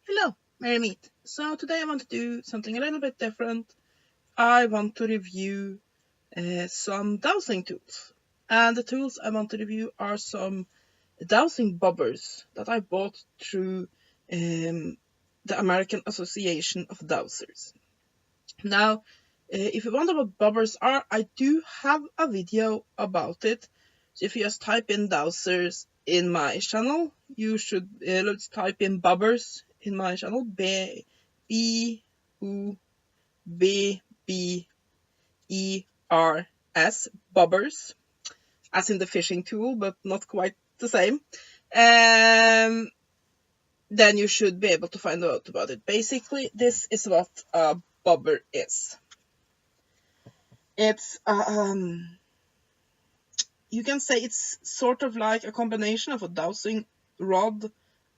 Hello, Merry Meet. So today I want to do something a little bit different. I want to review some dowsing tools. And the tools I want to review are some dowsing bobbers that I bought through the American Association of Dowsers. Now, if you wonder what bobbers are, I do have a video about it. So if you just type in dowsers in my channel, you should let's type in bobbers in my channel. B-U-B-B-E-R-S, bobbers, as in the fishing tool, but not quite the same. Then you should be able to find out about it. Basically, this is what a bobber is. It's you can say it's sort of like a combination of a dowsing rod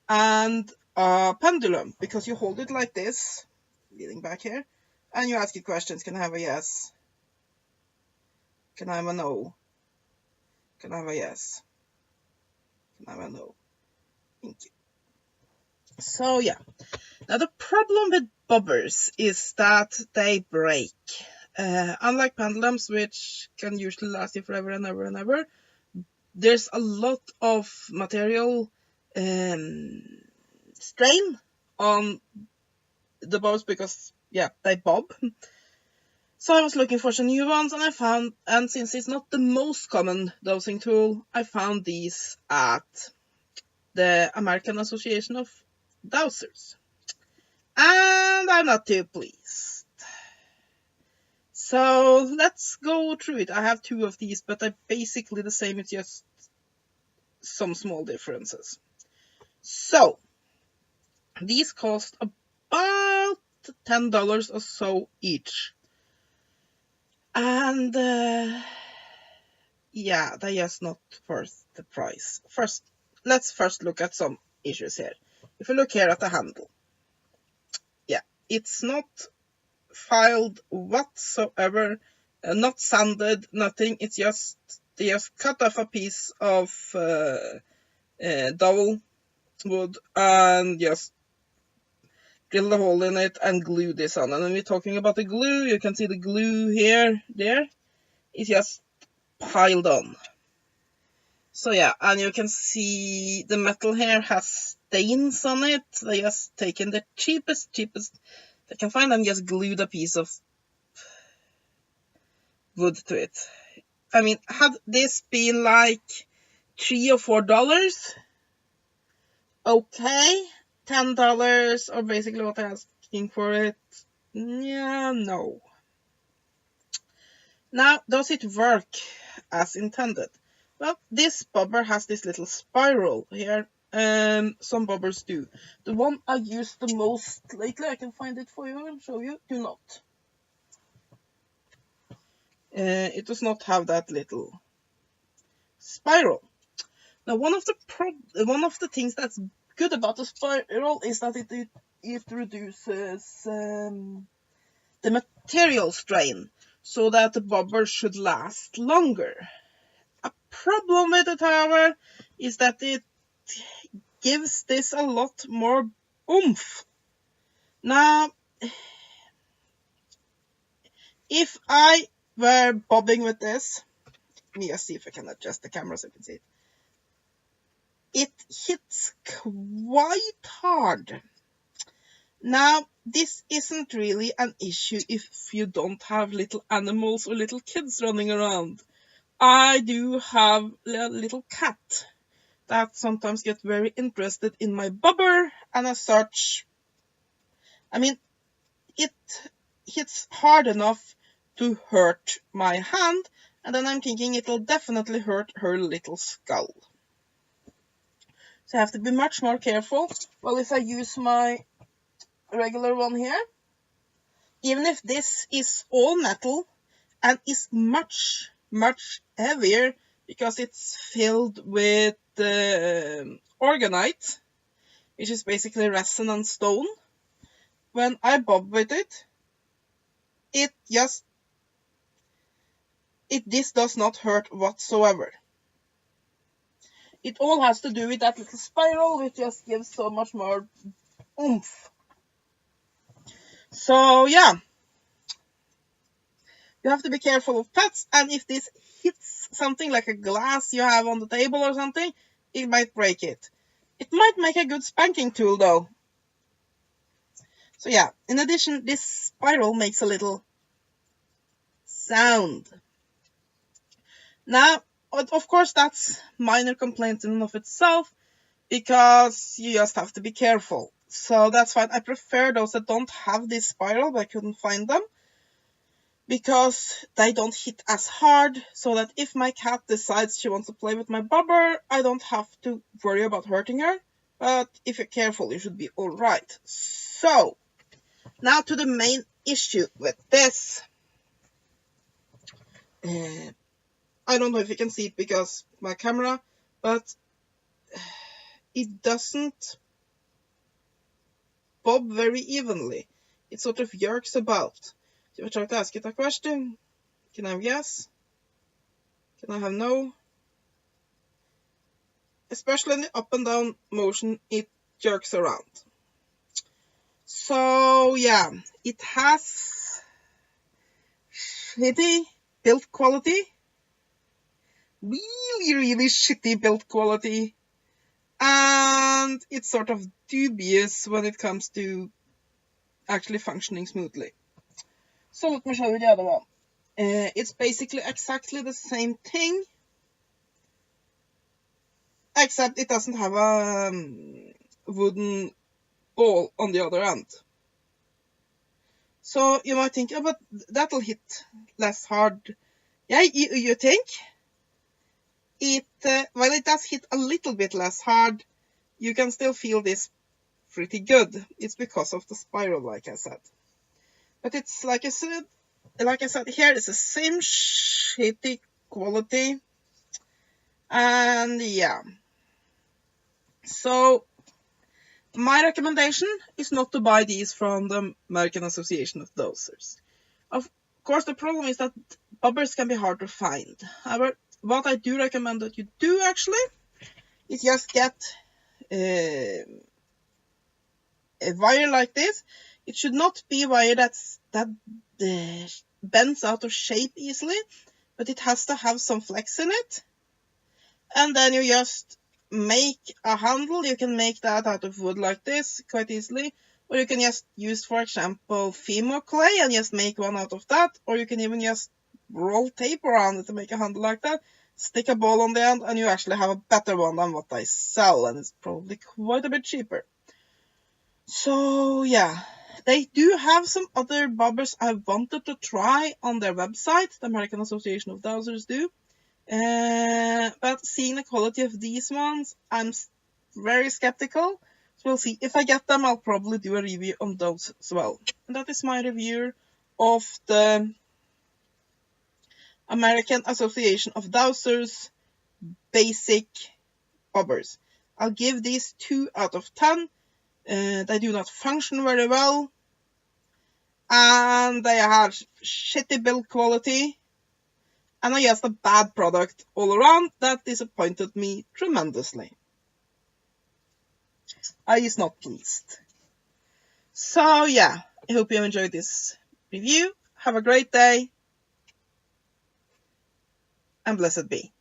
and a pendulum, because you hold it like this, leaning back here, and you ask it questions. Can I have a yes? Can I have a no? Can I have a yes? Can I have a no? Thank you. So yeah, now the problem with bobbers is that they break. Unlike pendulums, which can usually last you forever and ever and ever, there's a lot of material strain on the bobbers because, yeah, they bob. So I was looking for some new ones, and I found, and since it's not the most common dowsing tool, I found these at the American Association of Dowsers. And I'm not too pleased. So let's go through it. I have two of these, but they're basically the same. It's just some small differences. So these cost about $10 or so each. And yeah, they're just not worth the price. Let's first look at some issues here. If you look here at the handle, yeah, it's not filed whatsoever, not sanded, nothing. It's just they just cut off a piece of dowel wood and just drill a hole in it and glue this on. And when we're talking about the glue, you can see the glue here, there. It's just piled on. So yeah, and you can see the metal here has stains on it. They just taken the cheapest they can find and just glued a piece of wood to it. I mean, had this been like $3 or $4, okay. $10 or basically what I'm asking for it, yeah, no. Now, does it work as intended? Well, this bobber has this little spiral here. Some bobbers do. The one I used the most lately, I can find it for you and show you, do not. It does not have that little spiral. Now, one of the things that's good about the spiral is that it reduces the material strain, so that the bobber should last longer. A problem with it, however, is that it gives this a lot more oomph. Now, if I were bobbing with this, let me just see if I can adjust the camera so you can see it. It hits quite hard. Now, this isn't really an issue if you don't have little animals or little kids running around. I do have a little cat that sometimes gets very interested in my bobber, and as such, I mean, it hits hard enough to hurt my hand, and then I'm thinking it'll definitely hurt her little skull. So I have to be much more careful. Well, if I use my regular one here, even if this is all metal and is much heavier because it's filled with organite, which is basically resin and stone, when I bob with it, this does not hurt whatsoever. It all has to do with that little spiral, which just gives so much more oomph. So yeah, you have to be careful of pets, and if this hits something like a glass you have on the table or something, it might break it. It might make a good spanking tool though. So yeah, in addition, this spiral makes a little sound. Now, of course, that's minor complaints in and of itself, because you just have to be careful. So that's fine. I prefer those that don't have this spiral, but I couldn't find them, because they don't hit as hard, so that if my cat decides she wants to play with my bobber, I don't have to worry about hurting her. But if you're careful, you should be alright. So, now to the main issue with this. I don't know if you can see it because my camera, but it doesn't bob very evenly. It sort of jerks about. So if I try to ask it a question, can I have yes? Can I have no? Especially in the up and down motion, it jerks around. So yeah, it has shitty build quality. Really shitty build quality. And it's sort of dubious when it comes to actually functioning smoothly. So let me show you the other one. It's basically exactly the same thing, except it doesn't have a wooden ball on the other end. So you might think, oh, but that'll hit less hard. Yeah, you think? While it does hit a little bit less hard, you can still feel this pretty good. It's because of the spiral, like I said. But it's like I said here, it's the same shitty quality. And yeah. So my recommendation is not to buy these from the American Association of Dowsers. Of course, the problem is that bobbers can be hard to find. However, what I do recommend that you do actually is just get a wire like this. It should not be a wire that bends out of shape easily, but it has to have some flex in it. And then you just make a handle. You can make that out of wood like this quite easily, or you can just use, for example, Fimo clay and just make one out of that, or you can even just roll tape around it to make a handle like that, stick a ball on the end, and you actually have a better one than what I sell, and it's probably quite a bit cheaper. So yeah, they do have some other bobbers I wanted to try on their website, the American Association of Dowsers do. But seeing the quality of these ones, I'm very skeptical. So we'll see. If I get them, I'll probably do a review on those as well. And that is my review of the American Association of Dowsers basic bobbers. I'll give these 2 out of 10. They do not function very well. And they have shitty build quality. And I guess a bad product all around that disappointed me tremendously. I was not pleased. So yeah, I hope you enjoyed this review. Have a great day, and blessed be.